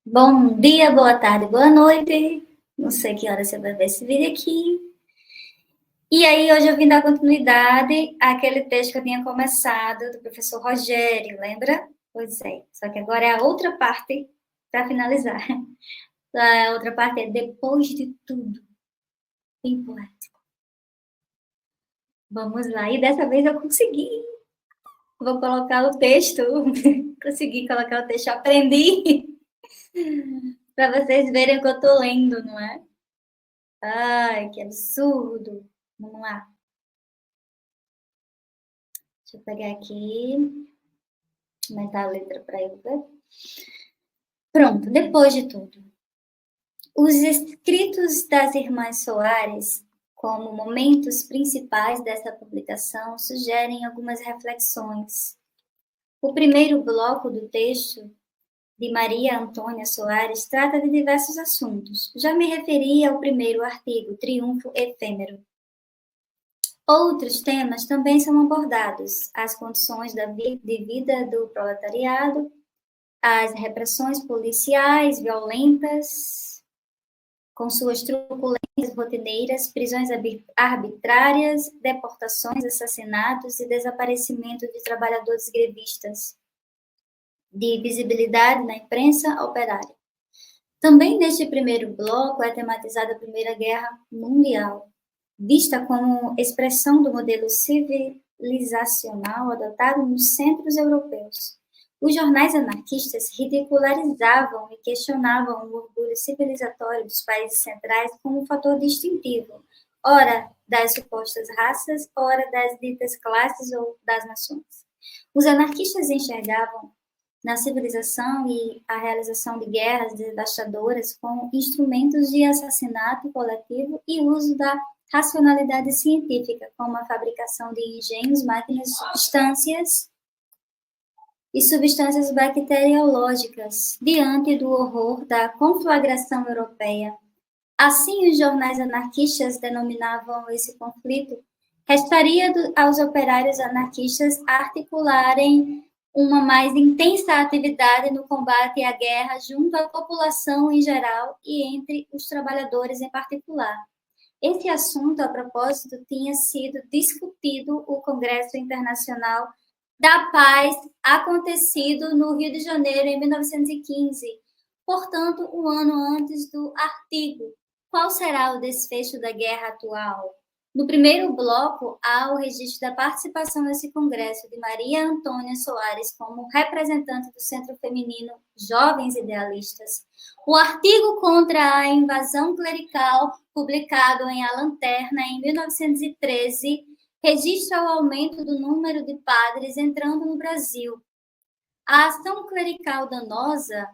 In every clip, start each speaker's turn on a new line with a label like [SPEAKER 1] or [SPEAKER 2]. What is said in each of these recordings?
[SPEAKER 1] Bom dia, boa tarde, boa noite. Não sei que hora você vai ver esse vídeo aqui. E aí, hoje eu vim dar continuidade àquele texto que eu tinha começado, do professor Rogério, lembra? Pois é, só que agora é a outra parte para finalizar. A outra parte é depois de tudo. Bem poético. Vamos lá, e dessa vez eu consegui. Vou colocar o texto. Consegui colocar o texto, aprendi. Para vocês verem o que eu estou lendo, não é? Ai, que absurdo. Vamos lá. Deixa eu pegar aqui, aumentar a letra para eu ver. Pronto, depois de tudo. Os escritos das Irmãs Soares, como momentos principais dessa publicação, sugerem algumas reflexões. O primeiro bloco do texto, de Maria Antônia Soares, trata de diversos assuntos. Já me referi ao primeiro artigo, Triunfo Efêmero. Outros temas também são abordados: as condições de vida do proletariado, as repressões policiais violentas, com suas truculências rotineiras, prisões arbitrárias, deportações, assassinatos e desaparecimento de trabalhadores grevistas, de visibilidade na imprensa operária. Também neste primeiro bloco é tematizada a Primeira Guerra Mundial, vista como expressão do modelo civilizacional adotado nos centros europeus. Os jornais anarquistas ridicularizavam e questionavam o orgulho civilizatório dos países centrais como um fator distintivo, ora das supostas raças, ora das ditas classes ou das nações. Os anarquistas enxergavam na civilização e a realização de guerras devastadoras como instrumentos de assassinato coletivo e uso da racionalidade científica, como a fabricação de engenhos, máquinas, substâncias bacteriológicas, diante do horror da conflagração europeia. Assim, os jornais anarquistas denominavam esse conflito. Restaria aos operários anarquistas articularem uma mais intensa atividade no combate à guerra junto à população em geral e entre os trabalhadores em particular. Esse assunto, a propósito, tinha sido discutido o Congresso Internacional da Paz, acontecido no Rio de Janeiro em 1915, portanto, um ano antes do artigo. Qual será o desfecho da guerra atual? No primeiro bloco, há o registro da participação nesse congresso de Maria Antônia Soares como representante do Centro Feminino Jovens Idealistas. O artigo contra a invasão clerical, publicado em A Lanterna em 1913, registra o aumento do número de padres entrando no Brasil. A ação clerical danosa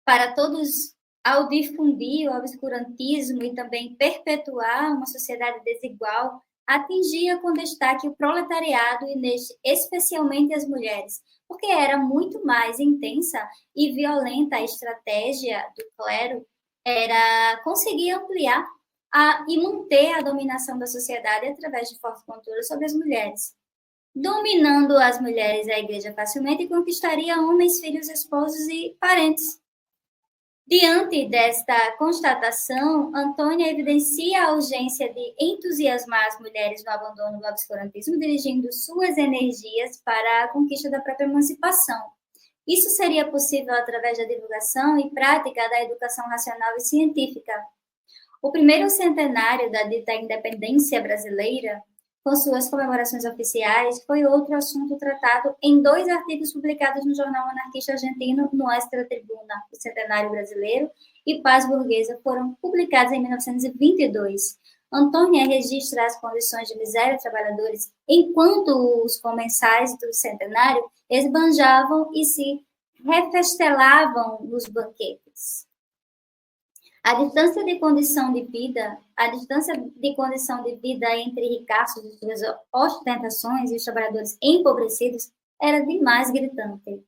[SPEAKER 1] para todos, ao difundir o obscurantismo e também perpetuar uma sociedade desigual, atingia com destaque o proletariado e, neste, especialmente as mulheres, porque era muito mais intensa e violenta a estratégia do clero, era conseguir ampliar e manter a dominação da sociedade através de forte controle sobre as mulheres. Dominando as mulheres, a igreja facilmente conquistaria homens, filhos, esposos e parentes. Diante desta constatação, Antônia evidencia a urgência de entusiasmar as mulheres no abandono do obscurantismo, dirigindo suas energias para a conquista da própria emancipação. Isso seria possível através da divulgação e prática da educação racional e científica. O primeiro centenário da dita independência brasileira, com suas comemorações oficiais, foi outro assunto tratado em 2 artigos publicados no jornal anarquista argentino No Extra Tribuna, o Centenário Brasileiro e Paz Burguesa, foram publicados em 1922. Antônia registra as condições de miséria dos trabalhadores, enquanto os comensais do centenário esbanjavam e se refestelavam nos banquetes. A distância de condição de vida entre ricaços e suas ostentações e os trabalhadores empobrecidos era demais gritante.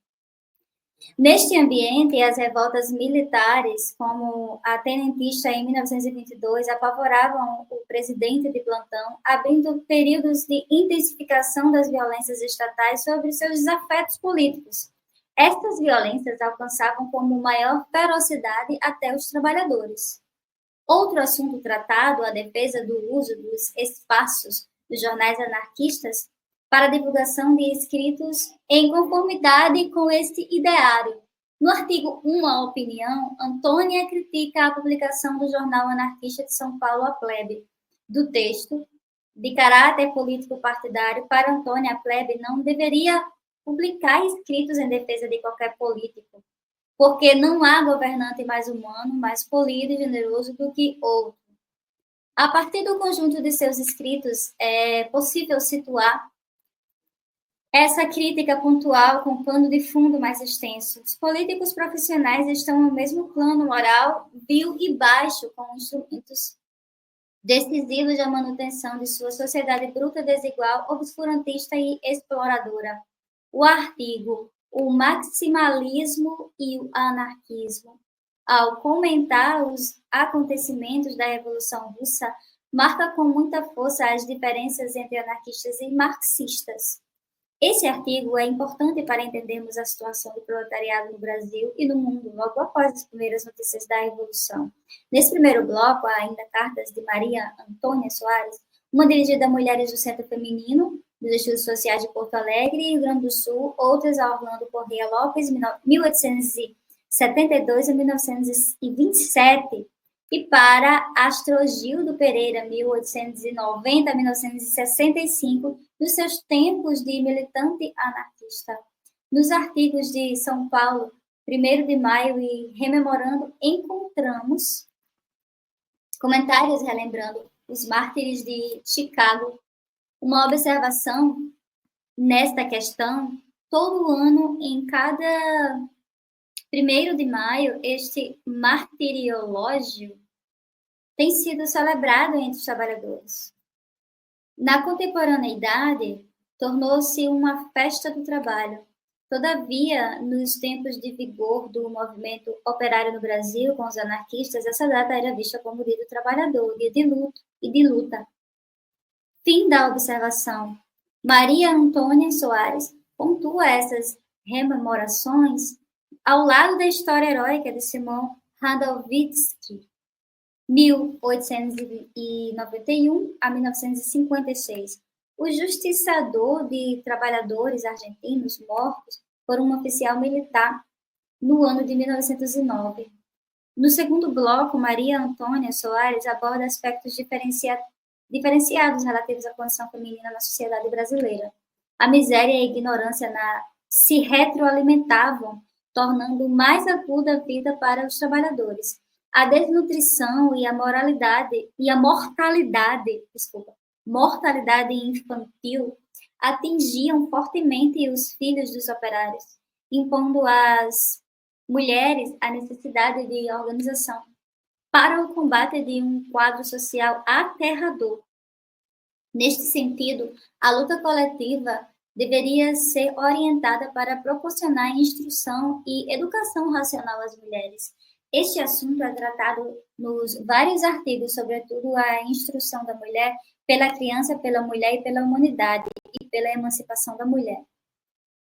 [SPEAKER 1] Neste ambiente, as revoltas militares, como a tenentista em 1922, apavoravam o presidente de plantão, abrindo períodos de intensificação das violências estatais sobre seus desafetos políticos. Estas violências alcançavam como maior ferocidade até os trabalhadores. Outro assunto tratado, a defesa do uso dos espaços dos jornais anarquistas para a divulgação de escritos em conformidade com este ideário. No artigo 1, a opinião, Antônia critica a publicação do jornal anarquista de São Paulo, A Plebe, do texto, de caráter político-partidário. Para Antônia, a Plebe não deveria publicar escritos em defesa de qualquer político, porque não há governante mais humano, mais polido e generoso do que outro. A partir do conjunto de seus escritos, é possível situar essa crítica pontual com pano de fundo mais extenso. Os políticos profissionais estão no mesmo plano moral, vil e baixo, com instrumentos decisivos da manutenção de sua sociedade bruta, desigual, obscurantista e exploradora. O artigo O Maximalismo e o Anarquismo, ao comentar os acontecimentos da Revolução Russa, marca com muita força as diferenças entre anarquistas e marxistas. Esse artigo é importante para entendermos a situação do proletariado no Brasil e no mundo logo após as primeiras notícias da Revolução. Nesse primeiro bloco, há ainda cartas de Maria Antônia Soares, uma dirigida a mulheres do Centro Feminino, dos Estudos Sociais de Porto Alegre e Rio Grande do Sul, outras a Orlando Corrêa Lopes, 1872 a 1927, e para Astrogildo Pereira, 1890 a 1965, nos seus tempos de militante anarquista. Nos artigos de São Paulo, 1º de maio e Rememorando, encontramos comentários relembrando os mártires de Chicago. Uma observação nesta questão: todo ano, em cada 1º de maio, este martiriológio tem sido celebrado entre os trabalhadores. Na contemporaneidade, tornou-se uma festa do trabalho. Todavia, nos tempos de vigor do movimento operário no Brasil, com os anarquistas, essa data era vista como dia do trabalhador, dia de luto e de luta. Fim da observação. Maria Antônia Soares pontua essas rememorações ao lado da história heróica de Simon Radovinski, 1891 a 1956. O justiçador de trabalhadores argentinos mortos por um oficial militar no ano de 1909. No segundo bloco, Maria Antônia Soares aborda aspectos diferenciados relativos à condição feminina na sociedade brasileira. A miséria e a ignorância se retroalimentavam, tornando mais aguda a vida para os trabalhadores. A desnutrição e a mortalidade infantil atingiam fortemente os filhos dos operários, impondo às mulheres a necessidade de organização para o combate de um quadro social aterrador. Neste sentido, a luta coletiva deveria ser orientada para proporcionar instrução e educação racional às mulheres. Este assunto é tratado nos vários artigos, sobretudo a instrução da mulher pela criança, pela mulher e pela humanidade, e pela emancipação da mulher.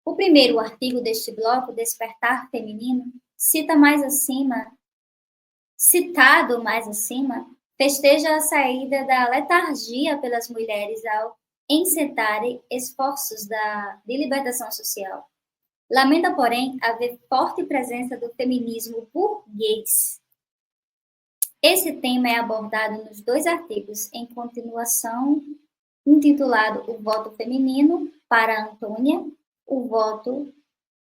[SPEAKER 1] O primeiro artigo deste bloco, Despertar Feminino, citado mais acima, festeja a saída da letargia pelas mulheres ao encetarem esforços de libertação social. Lamenta, porém, haver forte presença do feminismo burguês. Esse tema é abordado nos 2 artigos, em continuação, intitulado O Voto Feminino, para Antônia, o voto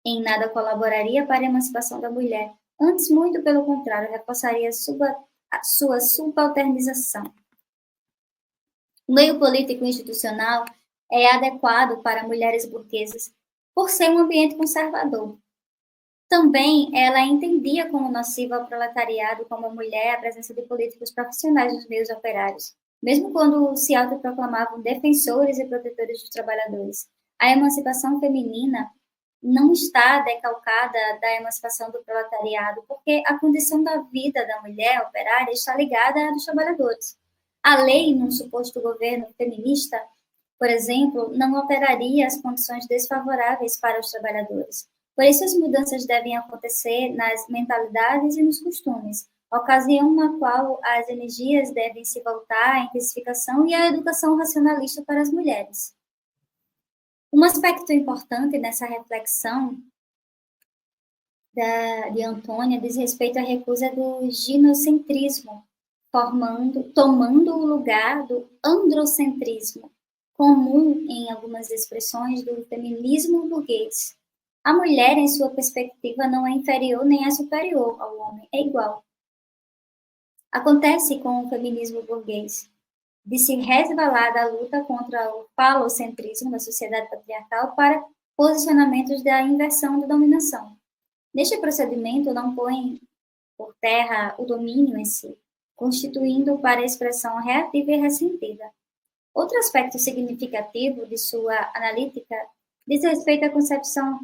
[SPEAKER 1] em nada colaboraria para a emancipação da mulher. Antes, muito pelo contrário, reforçaria sua subalternização. O meio político e institucional é adequado para mulheres burguesas por ser um ambiente conservador. Também ela entendia como nociva ao proletariado, como a mulher, a presença de políticos profissionais nos meios operários, mesmo quando se autoproclamavam defensores e protetores dos trabalhadores. A emancipação feminina não está decalcada da emancipação do proletariado, porque a condição da vida da mulher operária está ligada à dos trabalhadores. A lei, num suposto governo feminista, por exemplo, não alteraria as condições desfavoráveis para os trabalhadores. Por isso, as mudanças devem acontecer nas mentalidades e nos costumes, ocasião na qual as energias devem se voltar à intensificação e à educação racionalista para as mulheres. Um aspecto importante nessa reflexão de Antônia diz respeito à recusa do ginocentrismo, tomando o lugar do androcentrismo, comum em algumas expressões do feminismo burguês. A mulher, em sua perspectiva, não é inferior nem é superior ao homem, é igual. Acontece com o feminismo burguês, de se resvalar da luta contra o falocentrismo da sociedade patriarcal para posicionamentos da inversão da dominação. Neste procedimento, não põe por terra o domínio em si, constituindo para a expressão reativa e ressentida. Outro aspecto significativo de sua analítica diz respeito à concepção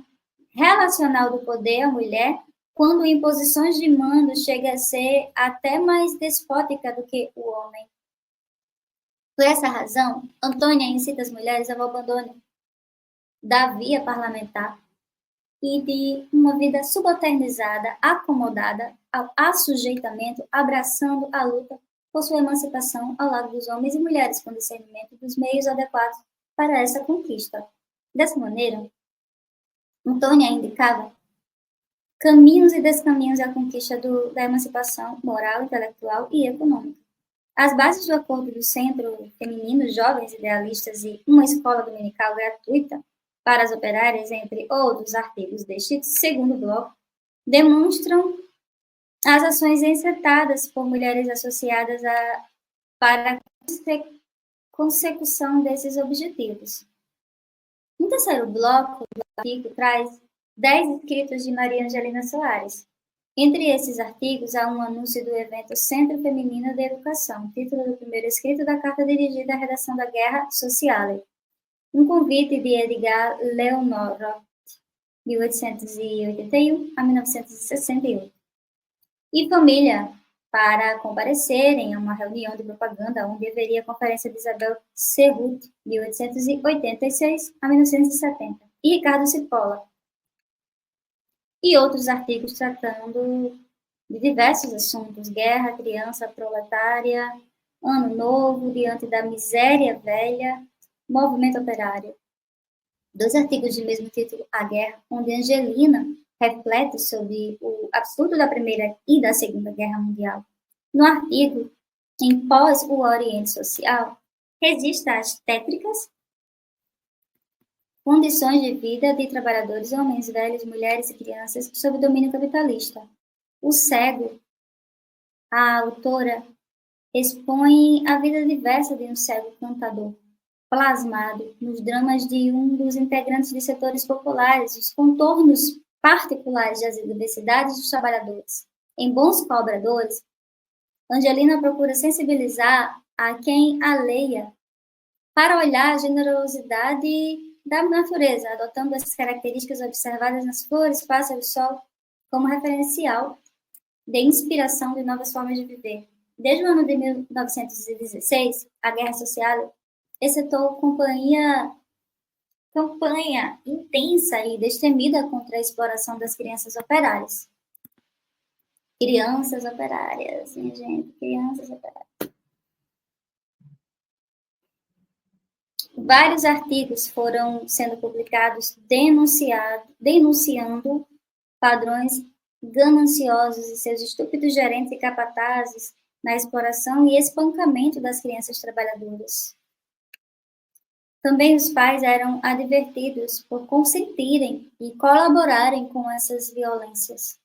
[SPEAKER 1] relacional do poder à mulher, quando em posições de mando chega a ser até mais despótica do que o homem. Por essa razão, Antônia incita as mulheres ao abandono da via parlamentar e de uma vida subalternizada, acomodada ao assujeitamento, abraçando a luta por sua emancipação ao lado dos homens e mulheres com discernimento dos meios adequados para essa conquista. Dessa maneira, Antônia indicava caminhos e descaminhos à conquista da emancipação moral, intelectual e econômica. As bases do acordo do Centro Feminino Jovens Idealistas e uma escola dominical gratuita para as operárias, entre outros artigos deste segundo bloco, demonstram as ações encetadas por mulheres associadas para a consecução desses objetivos. No terceiro bloco do artigo traz 10 escritos de Maria Angelina Soares. Entre esses artigos, há um anúncio do evento Centro Feminino de Educação, título do primeiro escrito da carta dirigida à redação da Guerra Sociale. Um convite de Edgar Leonor Roth, 1881 a 1968. E família, para comparecerem a uma reunião de propaganda onde haveria a conferência de Isabel Serrut, 1886 a 1970. E Ricardo Cipolla, e outros artigos tratando de diversos assuntos: guerra, criança, proletária, ano novo, diante da miséria velha, movimento operário. 2 artigos de mesmo título, A Guerra, onde Angelina reflete sobre o absurdo da Primeira e da Segunda Guerra Mundial. No artigo, em Pós o Oriente Social, registra as tétricas condições de vida de trabalhadores, homens, velhos, mulheres e crianças sob domínio capitalista. O Cego, a autora, expõe a vida diversa de um cego cantador, plasmado nos dramas de um dos integrantes de setores populares, os contornos particulares das adversidades dos trabalhadores. Em Bons Cobradores, Angelina procura sensibilizar a quem a leia para olhar a generosidade da natureza, adotando essas características observadas nas flores, pássaros, sol, como referencial de inspiração de novas formas de viver. Desde o ano de 1916, a Guerra Social excetou campanha intensa e destemida contra a exploração das crianças operárias. Crianças operárias, minha gente, crianças operárias. Vários artigos foram sendo publicados denunciando padrões gananciosos e seus estúpidos gerentes e capatazes na exploração e espancamento das crianças trabalhadoras. Também os pais eram advertidos por consentirem e colaborarem com essas violências.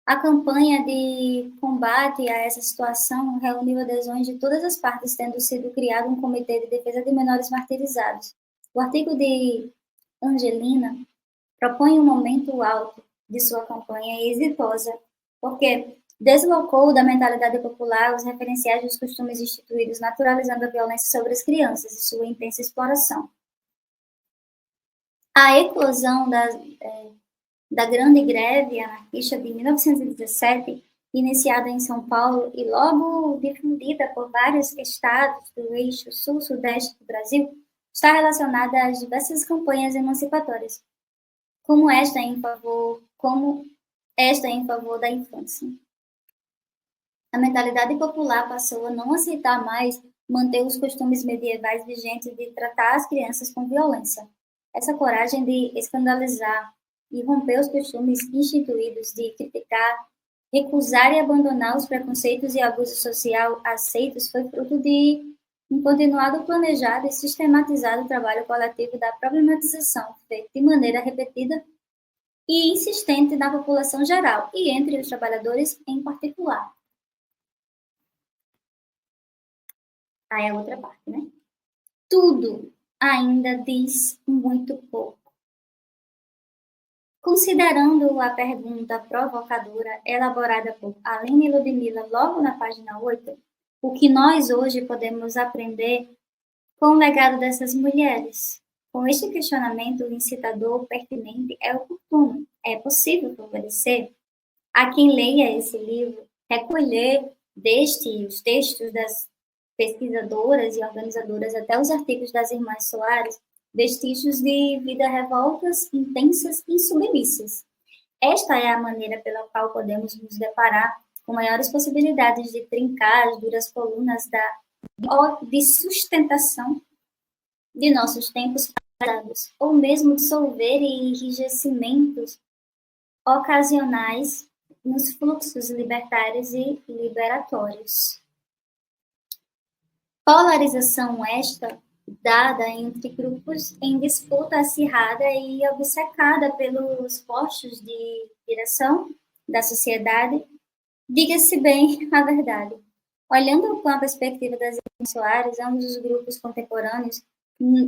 [SPEAKER 1] A campanha de combate a essa situação reuniu adesões de todas as partes, tendo sido criado um comitê de defesa de menores martirizados. O artigo de Angelina propõe um momento alto de sua campanha exitosa, porque deslocou da mentalidade popular os referenciais dos costumes instituídos, naturalizando a violência sobre as crianças e sua intensa exploração. A eclosão da Grande Greve Anarquista de 1917, iniciada em São Paulo e logo difundida por vários estados do eixo sul-sudeste do Brasil, está relacionada às diversas campanhas emancipatórias. como esta é em favor da infância. A mentalidade popular passou a não aceitar mais manter os costumes medievais vigentes de tratar as crianças com violência. Essa coragem de escandalizar e romper os costumes instituídos de criticar, recusar e abandonar os preconceitos e abuso social aceitos foi fruto de um continuado, planejado e sistematizado trabalho coletivo da problematização, feito de maneira repetida e insistente na população geral e entre os trabalhadores em particular. Aí é a outra parte, né? Tudo ainda diz muito pouco. Considerando a pergunta provocadora elaborada por Aline Ludmilla logo na página 8, o que nós hoje podemos aprender com o legado dessas mulheres? Com este questionamento incitador pertinente é oportuno, é possível favorecer a quem leia esse livro recolher deste os textos das pesquisadoras e organizadoras até os artigos das Irmãs Soares, vestígios de vida revoltas, intensas e submissas. Esta é a maneira pela qual podemos nos deparar com maiores possibilidades de trincar as duras colunas de sustentação de nossos tempos passados, ou mesmo dissolver enrijecimentos ocasionais nos fluxos libertários e liberatórios. Polarização esta dada entre grupos em disputa acirrada e obcecada pelos postos de direção da sociedade, diga-se bem a verdade. Olhando com a perspectiva das Irmãs Soares, ambos os grupos contemporâneos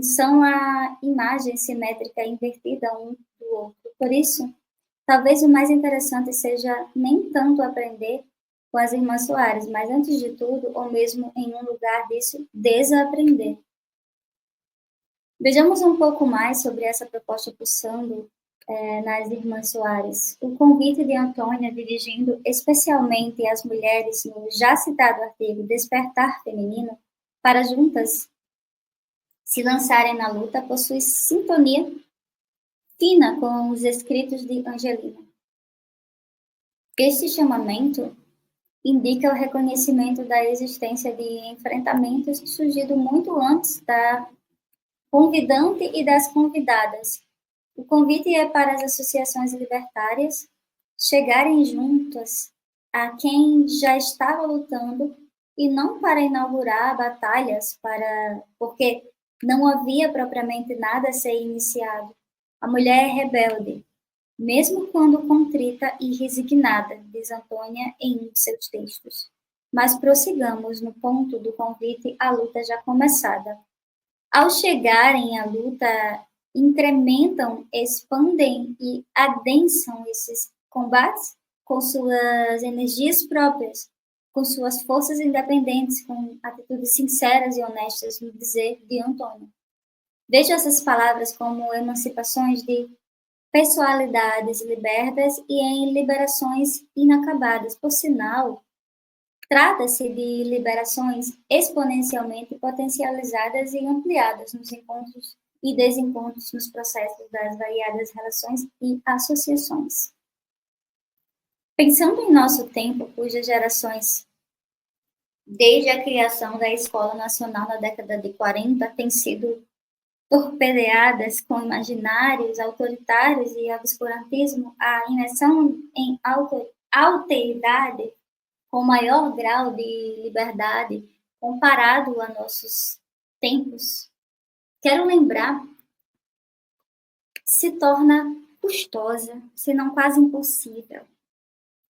[SPEAKER 1] são a imagem simétrica invertida um do outro. Por isso, talvez o mais interessante seja nem tanto aprender com as Irmãs Soares, mas antes de tudo, ou mesmo em um lugar disso, desaprender. Vejamos um pouco mais sobre essa proposta pulsando nas Irmãs Soares. O convite de Antônia, dirigindo especialmente às mulheres no já citado artigo Despertar Feminino, para juntas se lançarem na luta, possui sintonia fina com os escritos de Angelina. Este chamamento indica o reconhecimento da existência de enfrentamentos surgido muito antes da convidante e das convidadas. O convite é para as associações libertárias chegarem juntas a quem já estava lutando e não para inaugurar batalhas, porque não havia propriamente nada a ser iniciado. A mulher é rebelde, mesmo quando contrita e resignada, diz Antônia em um de seus textos. Mas prossigamos no ponto do convite à luta já começada. Ao chegarem à luta, incrementam, expandem e adensam esses combates com suas energias próprias, com suas forças independentes, com atitudes sinceras e honestas no dizer de Antônio. Vejo essas palavras como emancipações de personalidades libertas e em liberações inacabadas. Por sinal, trata-se de liberações exponencialmente potencializadas e ampliadas nos encontros e desencontros nos processos das variadas relações e associações. Pensando em nosso tempo, cujas gerações, desde a criação da Escola Nacional na década de 40, têm sido torpedeadas com imaginários autoritários e obscurantismo, a imersão em alteridade com maior grau de liberdade comparado a nossos tempos, quero lembrar, se torna custosa, se não quase impossível.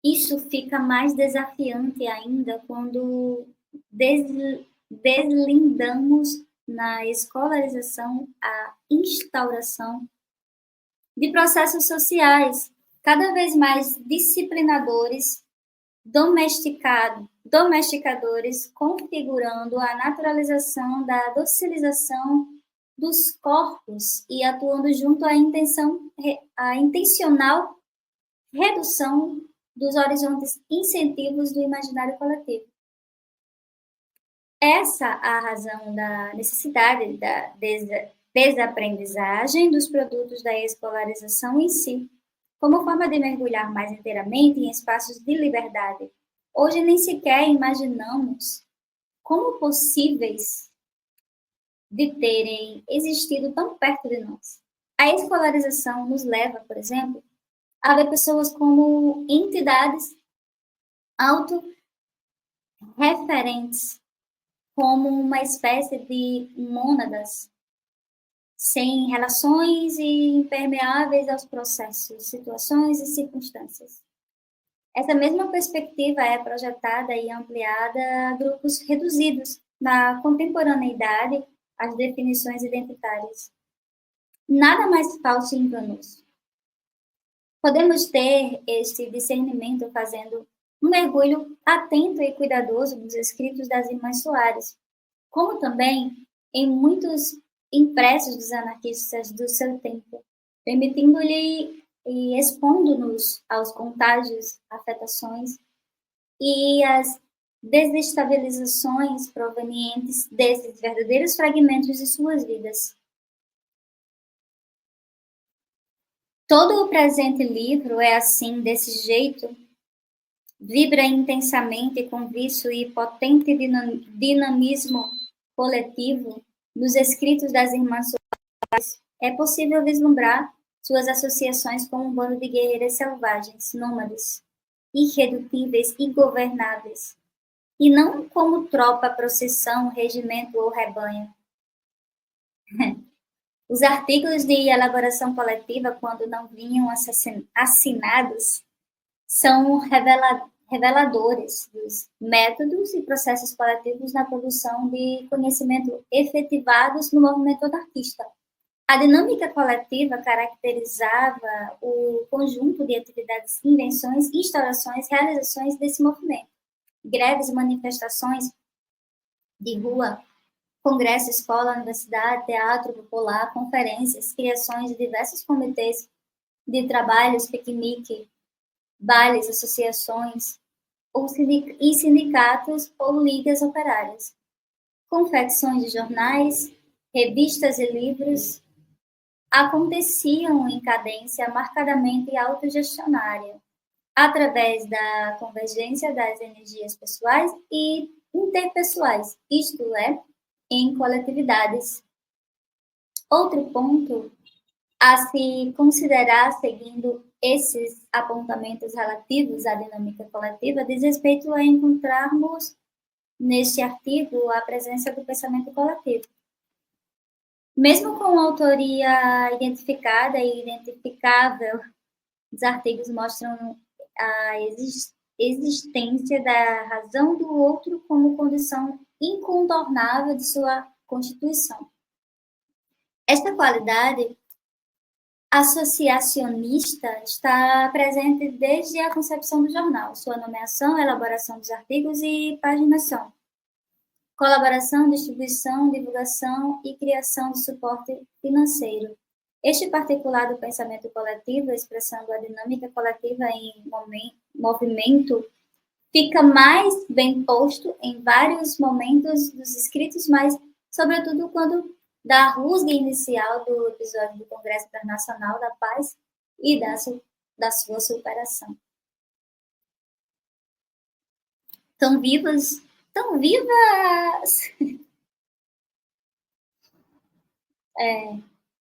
[SPEAKER 1] Isso fica mais desafiante ainda quando deslindamos na escolarização a instauração de processos sociais cada vez mais disciplinadores, domesticadores, configurando a naturalização da docilização dos corpos e atuando junto à intencional redução dos horizontes incentivos do imaginário coletivo. Essa a razão da necessidade desaprendizagem dos produtos da escolarização em si, como forma de mergulhar mais inteiramente em espaços de liberdade. Hoje nem sequer imaginamos como possíveis de terem existido tão perto de nós. A escolarização nos leva, por exemplo, a ver pessoas como entidades autorreferentes, como uma espécie de mônadas, sem relações e impermeáveis aos processos, situações e circunstâncias. Essa mesma perspectiva é projetada e ampliada a grupos reduzidos na contemporaneidade às definições identitárias. Nada mais falso e enganoso. Podemos ter este discernimento fazendo um mergulho atento e cuidadoso nos escritos das Irmãs Soares, como também em muitos impressos dos anarquistas do seu tempo, permitindo-lhe e expondo-nos aos contágios, afetações e às desestabilizações provenientes desses verdadeiros fragmentos de suas vidas. Todo o presente livro é assim, desse jeito, vibra intensamente com vício e potente dinamismo coletivo nos escritos das Irmãs Soares. É possível vislumbrar suas associações com um bando de guerreiras selvagens, nômades, irredutíveis e governáveis, e não como tropa, procissão, regimento ou rebanho. Os artigos de elaboração coletiva, quando não vinham assinados, são reveladores dos métodos e processos coletivos na produção de conhecimento efetivados no movimento anarquista. A dinâmica coletiva caracterizava o conjunto de atividades, invenções, instaurações, realizações desse movimento. Greves, manifestações de rua, congresso, escola, universidade, teatro popular, conferências, criações de diversos comitês de trabalhos, piquenique, bailes, associações e sindicatos ou ligas operárias, confecções de jornais, revistas e livros aconteciam em cadência marcadamente autogestionária, através da convergência das energias pessoais e interpessoais, isto é, em coletividades. Outro ponto a se considerar, seguindo esses apontamentos relativos à dinâmica coletiva, diz respeito a encontrarmos neste artigo a presença do pensamento coletivo. Mesmo com autoria identificada e identificável, os artigos mostram a existência da razão do outro como condição incontornável de sua constituição. Esta qualidade associacionista está presente desde a concepção do jornal, sua nomeação, elaboração dos artigos e paginação, colaboração, distribuição, divulgação e criação de suporte financeiro. Este particular do pensamento coletivo, expressando a dinâmica coletiva em movimento, fica mais bem posto em vários momentos dos escritos, mas, sobretudo, quando da rusga inicial do episódio do Congresso Internacional da Paz e da sua superação. Tão vivas! Tão vivas!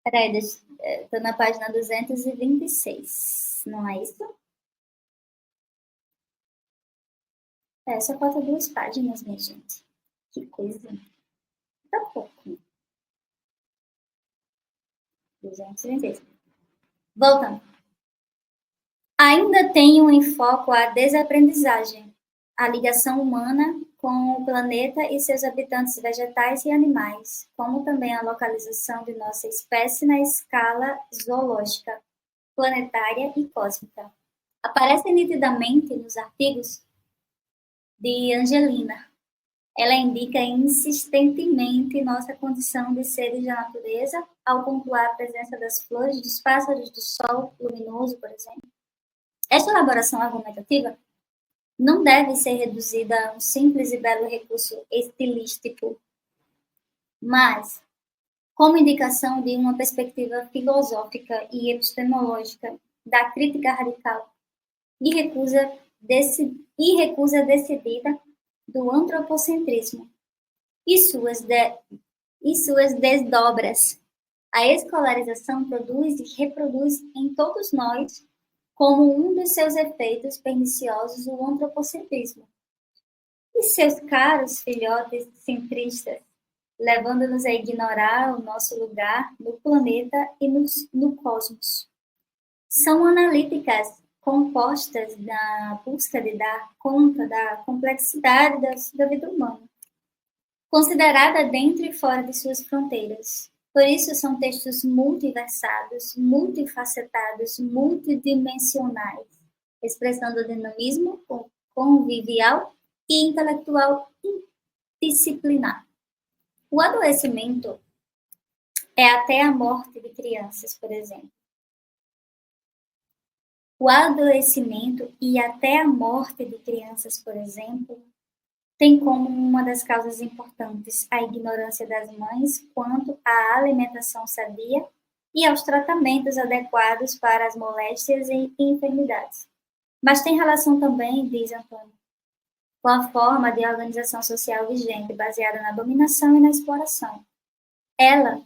[SPEAKER 1] Peraí, estou na página 226, não é isso? Só falta 2 páginas, minha gente. Que coisa. Tá pouco. 226. Voltando. Ainda tenho em foco a desaprendizagem, a ligação humana com o planeta e seus habitantes vegetais e animais, como também a localização de nossa espécie na escala zoológica, planetária e cósmica. Aparece nitidamente nos artigos de Angelina. Ela indica insistentemente nossa condição de seres da natureza, ao pontuar a presença das flores, dos pássaros, do sol luminoso, por exemplo. Esta elaboração argumentativa não deve ser reduzida a um simples e belo recurso estilístico, mas como indicação de uma perspectiva filosófica e epistemológica da crítica radical e recusa decidida do antropocentrismo e suas desdobras. A escolarização produz e reproduz em todos nós, como um dos seus efeitos perniciosos, o antropocentrismo. E seus caros filhotes centristas, levando-nos a ignorar o nosso lugar no planeta e no cosmos. São analíticas compostas da busca de dar conta da complexidade da vida humana, considerada dentro e fora de suas fronteiras. Por isso são textos multiversados, multifacetados, multidimensionais, expressando o dinamismo convivial e intelectual disciplinar. O adoecimento é até a morte de crianças, por exemplo. O adoecimento e até a morte de crianças, por exemplo, tem como uma das causas importantes a ignorância das mães quanto à alimentação sadia e aos tratamentos adequados para as moléstias e enfermidades. Mas tem relação também, diz Antônio, com a forma de organização social vigente, baseada na dominação e na exploração. Ela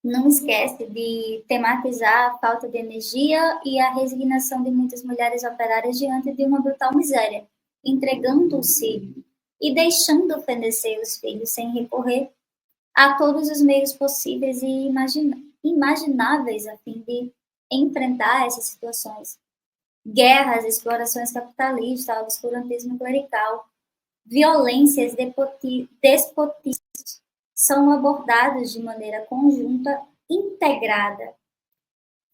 [SPEAKER 1] não esquece de tematizar a falta de energia e a resignação de muitas mulheres operárias diante de uma brutal miséria, entregando-se e deixando fenecer os filhos sem recorrer a todos os meios possíveis e imagináveis a fim de enfrentar essas situações. Guerras, explorações capitalistas, obscurantismo clerical, violências, despotismos são abordados de maneira conjunta, integrada,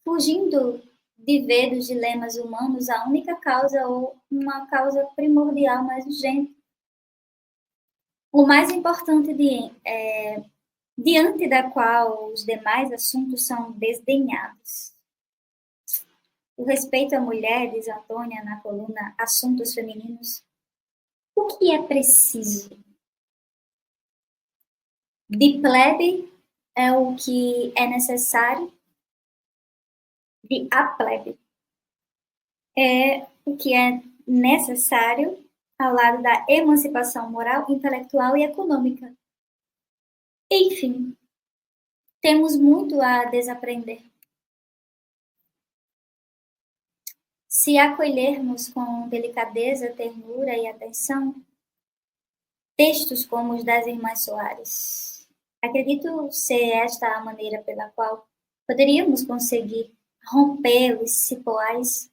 [SPEAKER 1] fugindo de ver dos dilemas humanos a única causa ou uma causa primordial mais urgente. O mais importante diante da qual os demais assuntos são desdenhados. O respeito à mulher, diz Antônia na coluna Assuntos Femininos. O que é preciso? De plebe é o que é necessário, de a plebe é o que é necessário ao lado da emancipação moral, intelectual e econômica. Enfim, temos muito a desaprender. Se acolhermos com delicadeza, ternura e atenção textos como os das Irmãs Soares, acredito ser esta a maneira pela qual poderíamos conseguir romper os cipoais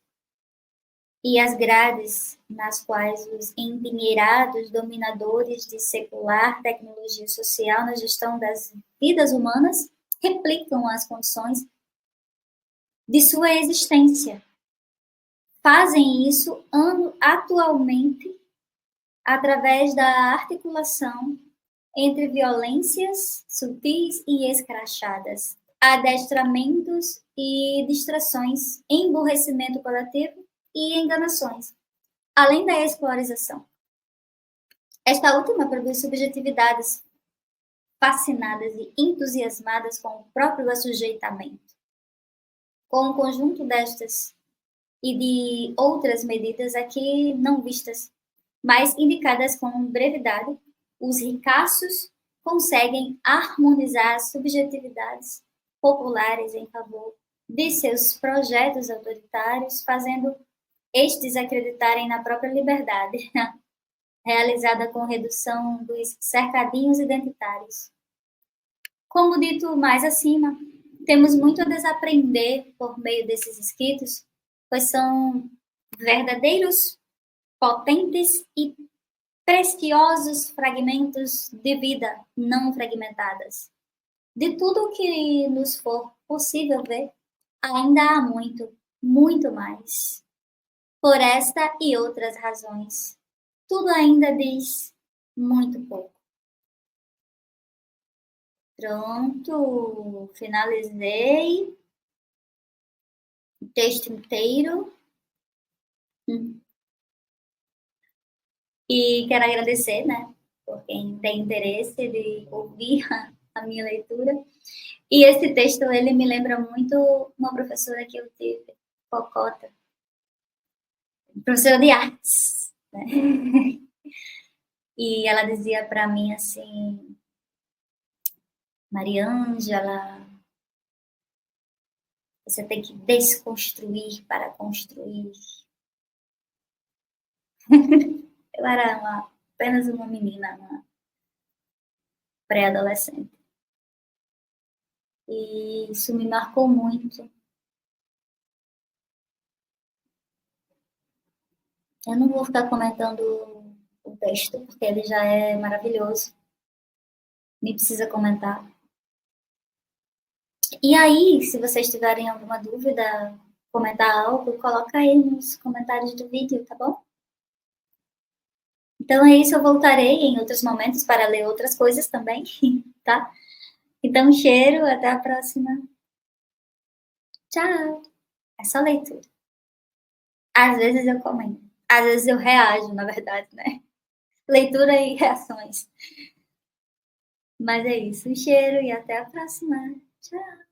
[SPEAKER 1] e as grades nas quais os empinheirados dominadores de secular tecnologia social na gestão das vidas humanas replicam as condições de sua existência. Fazem isso atualmente através da articulação entre violências sutis e escrachadas, adestramentos e distrações, emburrecimento coletivo e enganações, além da escolarização. Esta última produz subjetividades fascinadas e entusiasmadas com o próprio assujeitamento. Com o conjunto destas e de outras medidas aqui não vistas, mas indicadas com brevidade, os ricaços conseguem harmonizar as subjetividades populares em favor de seus projetos autoritários, fazendo estes acreditarem na própria liberdade, realizada com redução dos cercadinhos identitários. Como dito mais acima, temos muito a desaprender por meio desses escritos, pois são verdadeiros, potentes e preciosos fragmentos de vida não fragmentadas. De tudo o que nos for possível ver, ainda há muito, muito mais. Por esta e outras razões, tudo ainda diz muito pouco. Pronto, finalizei o texto inteiro. E quero agradecer, né, por quem tem interesse de ouvir a minha leitura. E esse texto, ele me lembra muito uma professora que eu tive, Cocota, professora de artes, né? E ela dizia para mim assim, Mariângela, você tem que desconstruir para construir. Eu era apenas uma menina, uma pré-adolescente. E isso me marcou muito. Eu não vou ficar comentando o texto, porque ele já é maravilhoso. Nem precisa comentar. E aí, se vocês tiverem alguma dúvida, comentar algo, coloca aí nos comentários do vídeo, tá bom? Então é isso, eu voltarei em outros momentos para ler outras coisas também, tá? Então, um cheiro, até a próxima. Tchau! É só leitura. Às vezes eu comento, às vezes eu reajo, na verdade, né? Leitura e reações. Mas é isso, um cheiro e até a próxima. Tchau!